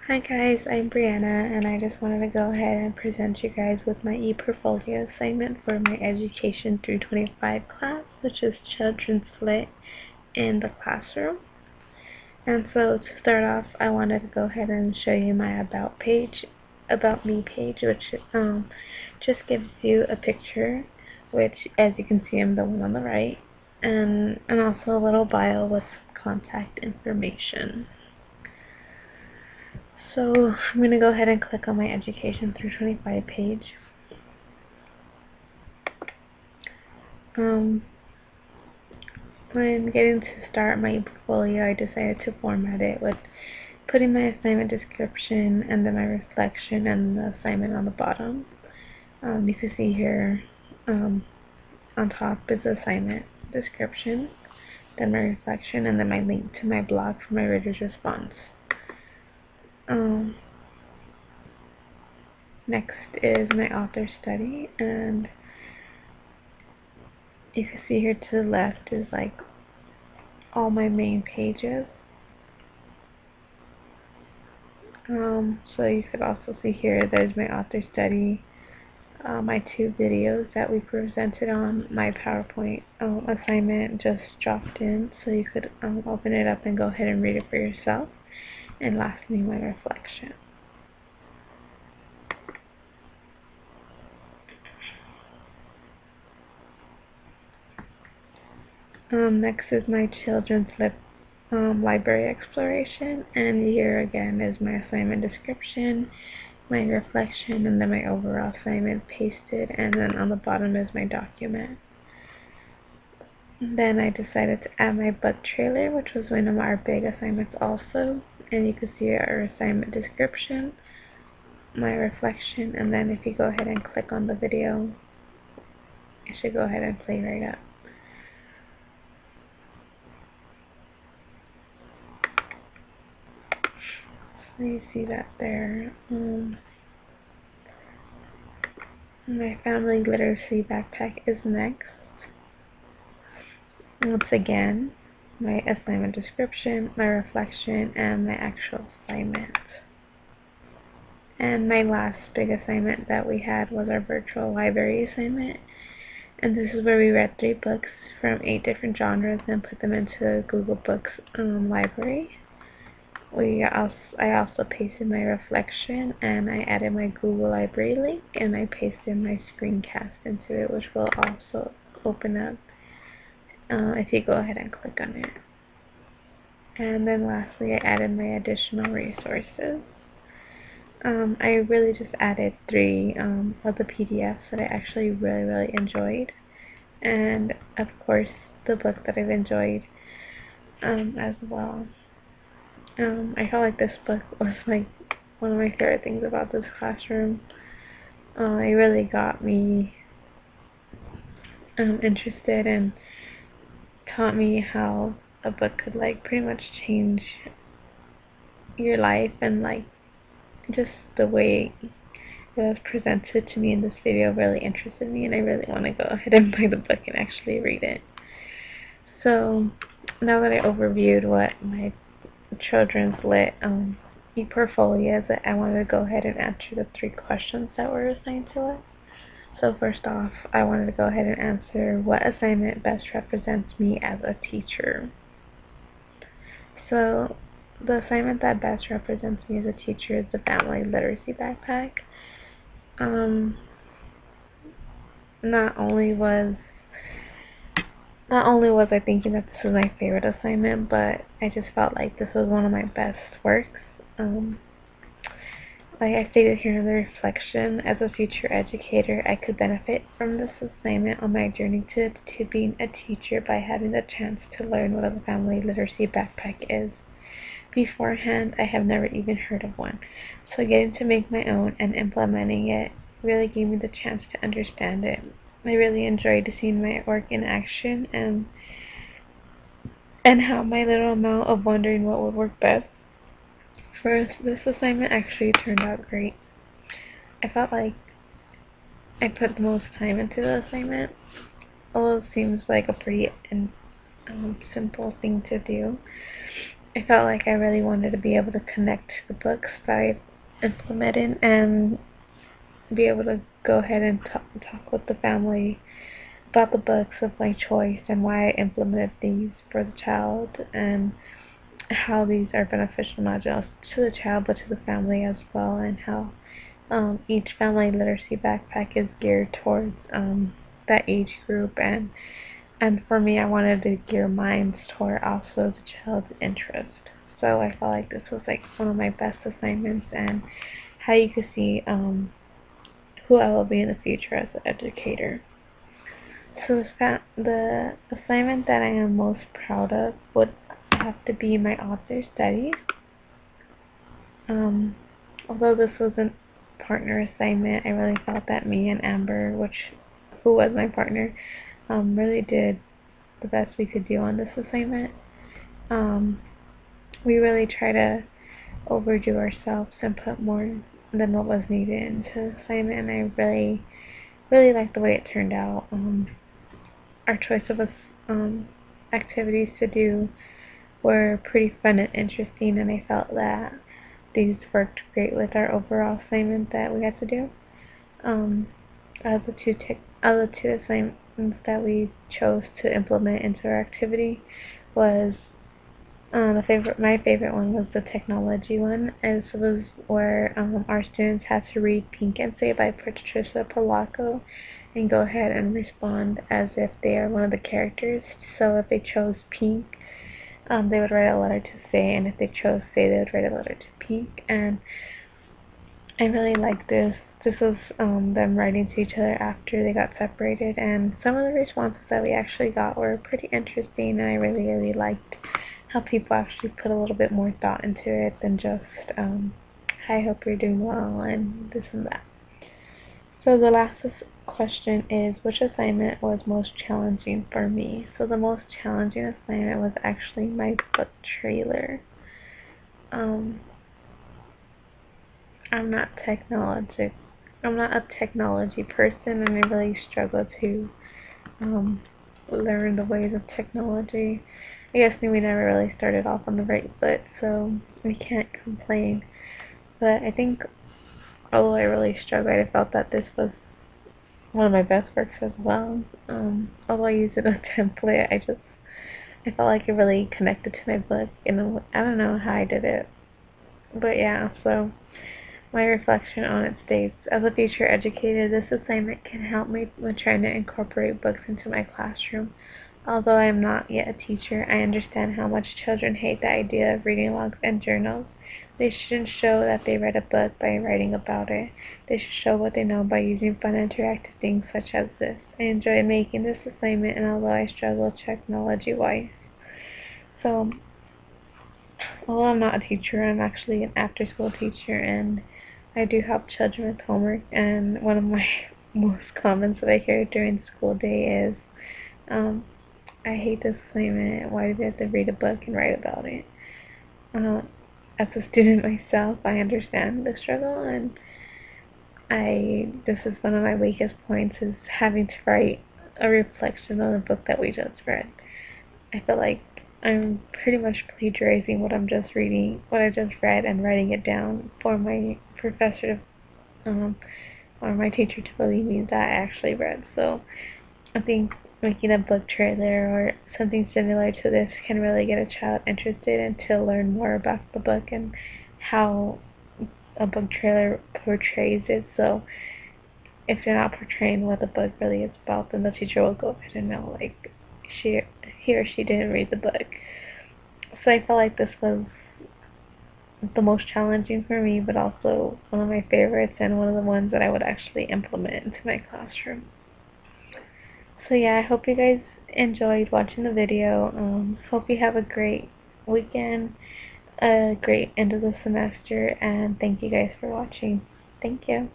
Hi guys, I'm Brianna and I just wanted to go ahead and present you guys with my ePortfolio assignment for my Education 325 class, which is Children's Lit in the Classroom. And so to start off, I wanted to go ahead and show you my About Me page, which just gives you a picture, which as you can see I'm the one on the right, and also a little bio with contact information. So I'm going to go ahead and click on my Education 325 page. When getting to start my portfolio, I decided to format it with putting my assignment description and then my reflection and the assignment on the bottom. You can see here on top is the assignment description, then my reflection, and then my link to my blog for my reader's response. Next is my author study, and you can see here to the left is like all my main pages. So you could also see here there's my author study, my 2 videos that we presented on, my PowerPoint assignment just dropped in, so you could open it up and go ahead and read it for yourself, and lastly my reflection. Next is my Children's Library exploration, and here again is my assignment description, my reflection, and then my overall assignment pasted, and then on the bottom is my document. Then I decided to add my book trailer, which was one of our big assignments also, and you can see our assignment description, my reflection, and then if you go ahead and click on the video, it should go ahead and play right up. So you see that there. My family literacy backpack is next. Once again, my assignment description, my reflection, and my actual assignment. And my last big assignment that we had was our virtual library assignment. And this is where we read 3 books from 8 different genres and put them into Google Books library. I also pasted my reflection, and I added my Google Library link, and I pasted my screencast into it, which will also open up if you go ahead and click on it. And then lastly, I added my additional resources. I really just added 3 of the PDFs that I actually really enjoyed, and of course the book that I've enjoyed as well. I felt like this book was like one of my favorite things about this classroom. It really got me interested and taught me how a book could like pretty much change your life, and like just the way it was presented to me in this video really interested me, and I really want to go ahead and buy the book and actually read it. So now that I overviewed what my Children's Lit ePortfolio is, I wanted to go ahead and answer the 3 questions that were assigned to us. So first off, I wanted to go ahead and answer what assignment best represents me as a teacher. So the assignment that best represents me as a teacher is the Family Literacy Backpack. Not only was I thinking that this was my favorite assignment, but I just felt like this was one of my best works. Like I stated here in the reflection, as a future educator, I could benefit from this assignment on my journey to being a teacher by having the chance to learn what a family literacy backpack is. Beforehand, I have never even heard of one, so getting to make my own and implementing it really gave me the chance to understand it. I really enjoyed seeing my work in action, and how my little amount of wondering what would work best. First, this assignment actually turned out great. I felt like I put the most time into the assignment, although it seems like a pretty simple thing to do. I felt like I really wanted to be able to connect to the books that I implemented and be able to go ahead and talk with the family about the books of my choice and why I implemented these for the child, and how these are beneficial not just to the child but to the family as well, and how each family literacy backpack is geared towards that age group, and for me, I wanted to gear mine toward also the child's interest. So I felt like this was like one of my best assignments, and how you could see who I will be in the future as an educator. So the assignment that I am most proud of would have to be my author study. Um, Although this was a partner assignment, I really felt that me and Amber, who was my partner, really did the best we could do on this assignment. We really try to overdo ourselves and put more than what was needed into the assignment, and I really liked the way it turned out. Our choice of activities to do were pretty fun and interesting, and I felt that these worked great with our overall assignment that we had to do. Um, out of the two assignments that we chose to implement into our activity was my favorite one was the technology one, and this was where our students had to read Pink and Say by Patricia Polacco and go ahead and respond as if they are one of the characters. So if they chose Pink, they would write a letter to Say, and if they chose Say, they would write a letter to Pink. And I really liked this. This was them writing to each other after they got separated, and some of the responses that we actually got were pretty interesting, and I really liked how people actually put a little bit more thought into it than just, I hope you're doing well, and this and that. So the last question is, which assignment was most challenging for me? So the most challenging assignment was actually my book trailer. I'm not I'm not a technology person, and I really struggle to learn the ways of technology. I guess we never really started off on the right foot, so we can't complain. But I think although I really struggled, I felt that this was one of my best works as well. Although I used it as a template, I felt like it really connected to my book, and I don't know how I did it, but yeah. So my reflection on it states, as a future educator, this assignment can help me when trying to incorporate books into my classroom. Although I am not yet a teacher, I understand how much children hate the idea of reading logs and journals. They shouldn't show that they read a book by writing about it. They should show what they know by using fun interactive things such as this. I enjoy making this assignment, and although I struggle technology-wise. So, although I'm not a teacher, I'm actually an after-school teacher, and I do help children with homework, and one of my most comments that I hear during school day is, I hate this assignment. Why do they have to read a book and write about it? As a student myself, I understand the struggle, and this is one of my weakest points, is having to write a reflection on a book that we just read. I feel like I'm pretty much plagiarizing what I just read, and writing it down for my professor or my teacher to believe me that I actually read. So I think making a book trailer or something similar to this can really get a child interested and to learn more about the book and how a book trailer portrays it. So if you're not portraying what the book really is about, then the teacher will go ahead and know, like, he or she didn't read the book. So I felt like this was the most challenging for me, but also one of my favorites and one of the ones that I would actually implement into my classroom. So yeah, I hope you guys enjoyed watching the video. Hope you have a great weekend, a great end of the semester, and thank you guys for watching. Thank you.